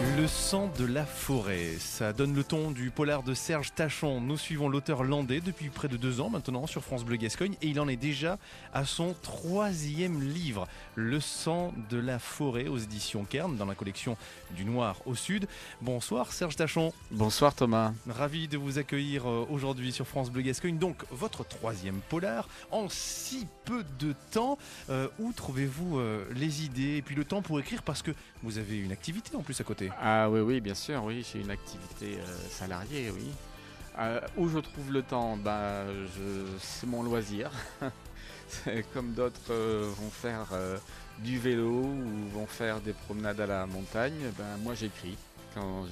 Le sang de la forêt, ça donne le ton du polar de Serge Tachon. Nous suivons l'auteur landais depuis près de 2 ans maintenant sur France Bleu Gascogne et il en est déjà à son 3e livre. Le sang de la forêt aux éditions Kern dans la collection du Noir au Sud. Bonsoir Serge Tachon. Bonsoir Thomas. Ravi de vous accueillir aujourd'hui sur France Bleu Gascogne. Donc votre 3e polar en si peu de temps. Où trouvez-vous les idées et puis le temps pour écrire parce que vous avez une activité en plus à côté? Ah oui, bien sûr, oui, j'ai une activité salariée, oui. Où je trouve le temps, c'est mon loisir. Comme d'autres vont faire du vélo ou vont faire des promenades à la montagne, moi j'écris. Quand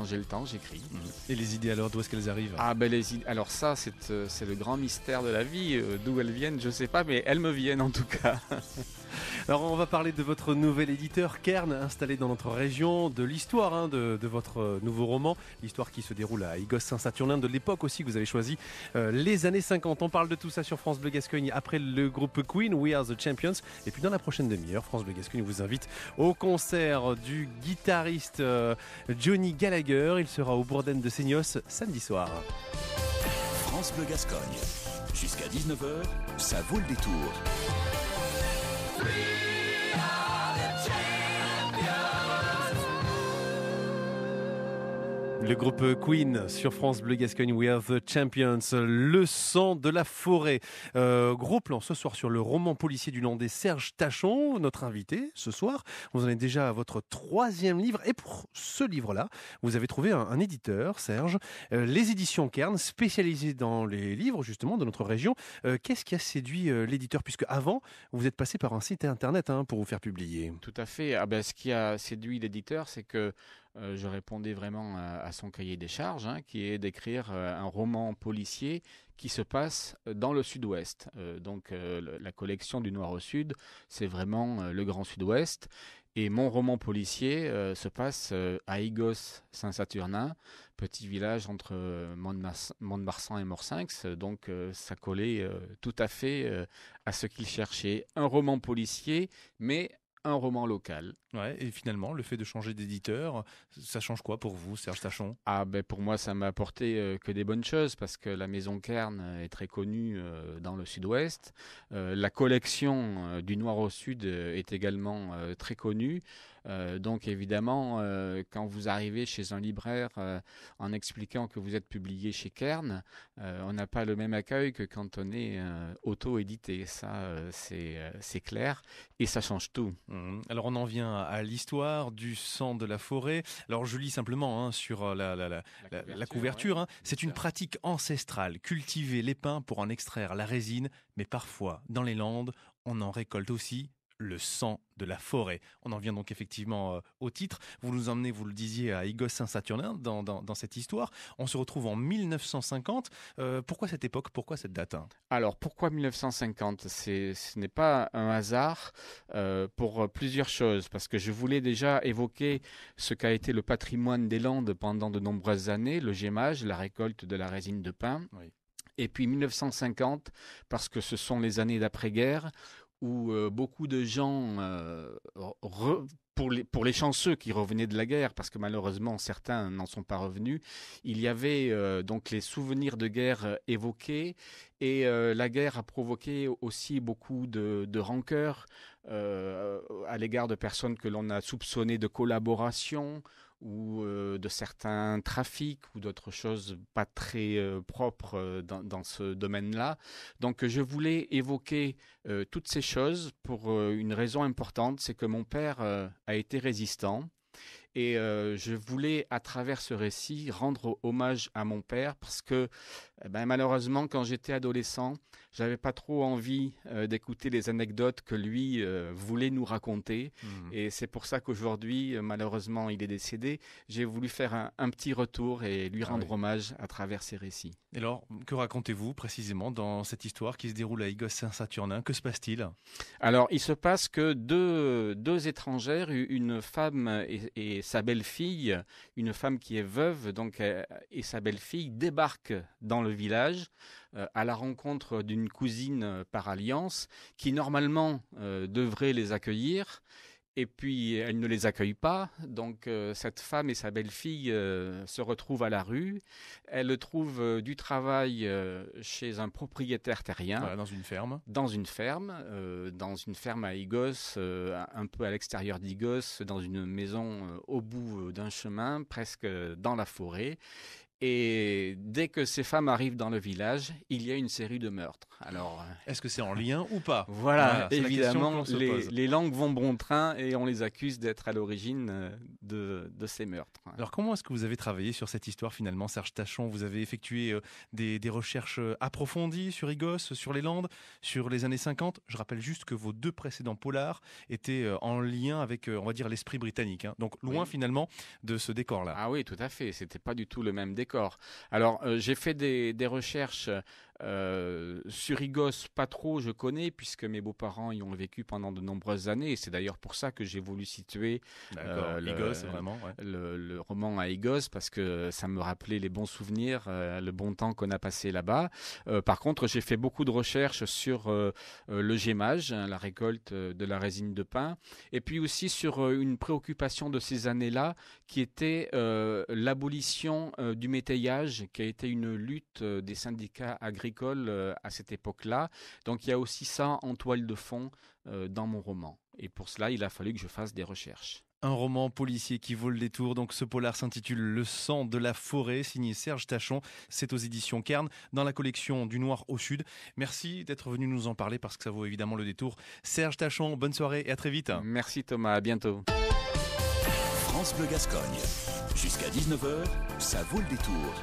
j'ai le temps, j'écris. Et les idées alors, d'où est-ce qu'elles arrivent? Les idées, alors ça, c'est le grand mystère de la vie. D'où elles viennent, je ne sais pas, mais elles me viennent en tout cas. Alors on va parler de votre nouvel éditeur Kern, installé dans notre région, de l'histoire de votre nouveau roman, l'histoire qui se déroule à Igos-Saint-Saturnin, de l'époque aussi que vous avez choisi, les années 50. On parle de tout ça sur France Bleu Gascogne après le groupe Queen, We Are the Champions. Et puis dans la prochaine demi-heure, France Bleu Gascogne vous invite au concert du guitariste Johnny Gallagher. Il sera au Bourdaine de Seignos samedi soir. France Bleu Gascogne, jusqu'à 19h, ça vaut le détour. Le groupe Queen sur France Bleu Gascogne, We Are the Champions, le sang de la forêt. Gros plan ce soir sur le roman policier du Landais Serge Tachon, notre invité ce soir. Vous en êtes déjà à votre 3e livre et pour ce livre-là, vous avez trouvé un éditeur, Serge, les éditions Kern, spécialisées dans les livres justement de notre région. Qu'est-ce qui a séduit l'éditeur puisque avant, vous êtes passé par un site internet pour vous faire publier? Tout à fait. Ce qui a séduit l'éditeur, c'est que je répondais vraiment à son cahier des charges, qui est d'écrire un roman policier qui se passe dans le sud-ouest. La collection du Noir au Sud, c'est vraiment le Grand Sud-Ouest. Et mon roman policier se passe à Igos-Saint-Saturnin, petit village entre Mont-de-Marsan et Morsinx. Donc ça collait tout à fait à ce qu'il cherchait. Un roman policier, mais un roman local. Ouais, et finalement, le fait de changer d'éditeur, ça change quoi pour vous, Serge Tachon? Pour moi, ça m'a apporté que des bonnes choses parce que la maison Kern est très connue dans le sud-ouest. La collection du Noir au Sud est également très connue. Donc évidemment, quand vous arrivez chez un libraire en expliquant que vous êtes publié chez Kern, on n'a pas le même accueil que quand on est auto-édité. Ça, c'est clair et ça change tout. Alors on en vient à l'histoire du sang de la forêt. Alors je lis simplement sur la couverture. Ouais, c'est une pratique ancestrale, cultiver les pins pour en extraire la résine, mais parfois dans les Landes, on en récolte aussi le sang de la forêt. On en vient donc effectivement au titre. Vous nous emmenez, vous le disiez, à Igos-Saint-Saturnin dans cette histoire. On se retrouve en 1950. Pourquoi cette époque? Pourquoi cette date? Alors, pourquoi 1950? Ce n'est pas un hasard pour plusieurs choses. Parce que je voulais déjà évoquer ce qu'a été le patrimoine des Landes pendant de nombreuses années, le gémage, la récolte de la résine de pin. Oui. Et puis 1950, parce que ce sont les années d'après-guerre, où beaucoup de gens, pour les chanceux qui revenaient de la guerre, parce que malheureusement certains n'en sont pas revenus, il y avait donc les souvenirs de guerre évoqués, et la guerre a provoqué aussi beaucoup de rancœur à l'égard de personnes que l'on a soupçonnées de collaboration, ou de certains trafics ou d'autres choses pas très propres dans ce domaine-là. Donc je voulais évoquer toutes ces choses pour une raison importante, c'est que mon père a été résistant. Et je voulais, à travers ce récit, rendre hommage à mon père parce que malheureusement, quand j'étais adolescent, j'avais pas trop envie d'écouter les anecdotes que lui voulait nous raconter. Et c'est pour ça qu'aujourd'hui, malheureusement, il est décédé. J'ai voulu faire un petit retour et lui rendre hommage à travers ces récits. Et alors, que racontez-vous précisément dans cette histoire qui se déroule à Igos-Saint-Saturnin? Que se passe-t-il? Alors, il se passe que deux étrangères, une femme et sa belle-fille, une femme qui est veuve donc, et sa belle-fille, débarquent dans le village à la rencontre d'une cousine par alliance qui normalement devrait les accueillir. Et puis, elle ne les accueille pas. Donc, cette femme et sa belle-fille se retrouvent à la rue. Elle trouve du travail chez un propriétaire terrien. Voilà, dans une ferme. Dans une ferme à Igos, un peu à l'extérieur d'Igos, dans une maison au bout d'un chemin, presque dans la forêt. Et dès que ces femmes arrivent dans le village, il y a une série de meurtres. Alors, est-ce que c'est en lien ou pas? Voilà, évidemment, la question les langues vont bon train et on les accuse d'être à l'origine de ces meurtres. Alors, comment est-ce que vous avez travaillé sur cette histoire finalement, Serge Tachon? Vous avez effectué des recherches approfondies sur Igos, sur les Landes, sur les années 50. Je rappelle juste que vos 2 précédents polars étaient en lien avec, on va dire, l'esprit britannique. Hein. Donc, loin finalement de ce décor-là. Ah oui, tout à fait. C'était pas du tout le même décor. Alors, j'ai fait des recherches sur Igos, pas trop, je connais, puisque mes beaux-parents y ont vécu pendant de nombreuses années. Et c'est d'ailleurs pour ça que j'ai voulu situer Igos, vraiment, le roman à Igos, parce que ça me rappelait les bons souvenirs, le bon temps qu'on a passé là-bas. Par contre, j'ai fait beaucoup de recherches sur le gémage, la récolte de la résine de pin, et puis aussi sur une préoccupation de ces années-là, qui était l'abolition du métayage, qui a été une lutte des syndicats agricoles à cette époque-là. Donc il y a aussi ça en toile de fond dans mon roman. Et pour cela, il a fallu que je fasse des recherches. Un roman policier qui vaut le détour. Donc ce polar s'intitule Le sang de la forêt, signé Serge Tachon. C'est aux éditions Cairn, dans la collection Du Noir au Sud. Merci d'être venu nous en parler parce que ça vaut évidemment le détour. Serge Tachon, bonne soirée et à très vite. Merci Thomas, à bientôt. France Bleu Gascogne. Jusqu'à 19h, ça vaut le détour.